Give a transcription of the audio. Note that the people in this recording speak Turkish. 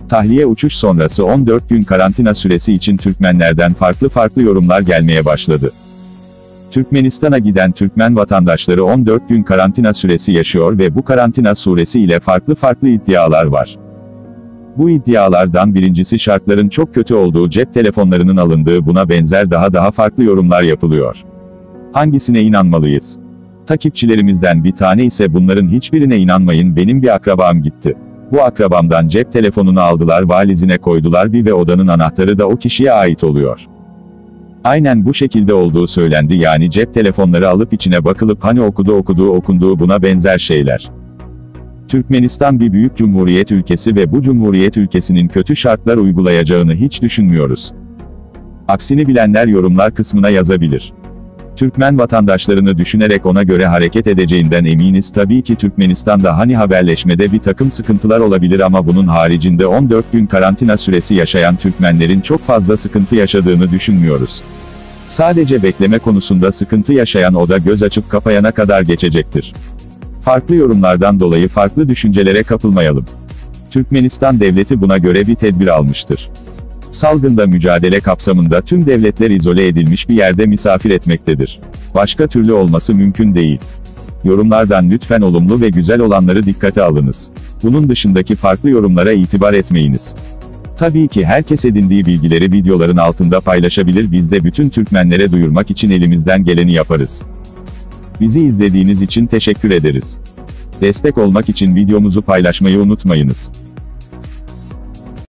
Tahliye uçuş sonrası 14 gün karantina süresi için Türkmenlerden farklı yorumlar gelmeye başladı. Türkmenistan'a giden Türkmen vatandaşları 14 gün karantina süresi yaşıyor ve bu karantina süresi ile farklı iddialar var. Bu iddialardan birincisi şartların çok kötü olduğu, cep telefonlarının alındığı, buna benzer daha farklı yorumlar yapılıyor. Hangisine inanmalıyız? Takipçilerimizden bir tane ise bunların hiçbirine inanmayın, benim bir akrabam gitti. Bu akrabamdan cep telefonunu aldılar, valizine koydular ve odanın anahtarı da o kişiye ait oluyor. Aynen bu şekilde olduğu söylendi, yani cep telefonları alıp içine bakılıp hani okunduğu buna benzer şeyler. Türkmenistan bir büyük cumhuriyet ülkesi ve bu cumhuriyet ülkesinin kötü şartlar uygulayacağını hiç düşünmüyoruz. Aksini bilenler yorumlar kısmına yazabilir. Türkmen vatandaşlarını düşünerek ona göre hareket edeceğinden eminiz. Tabii ki Türkmenistan'da hani haberleşmede bir takım sıkıntılar olabilir ama bunun haricinde 14 gün karantina süresi yaşayan Türkmenlerin çok fazla sıkıntı yaşadığını düşünmüyoruz. Sadece bekleme konusunda sıkıntı yaşayan o da göz açıp kapayana kadar geçecektir. Farklı yorumlardan dolayı farklı düşüncelere kapılmayalım. Türkmenistan devleti buna göre bir tedbir almıştır. Salgında mücadele kapsamında tüm devletler izole edilmiş bir yerde misafir etmektedir. Başka türlü olması mümkün değil. Yorumlardan lütfen olumlu ve güzel olanları dikkate alınız. Bunun dışındaki farklı yorumlara itibar etmeyiniz. Tabii ki herkes edindiği bilgileri videoların altında paylaşabilir, biz de bütün Türkmenlere duyurmak için elimizden geleni yaparız. Bizi izlediğiniz için teşekkür ederiz. Destek olmak için videomuzu paylaşmayı unutmayınız.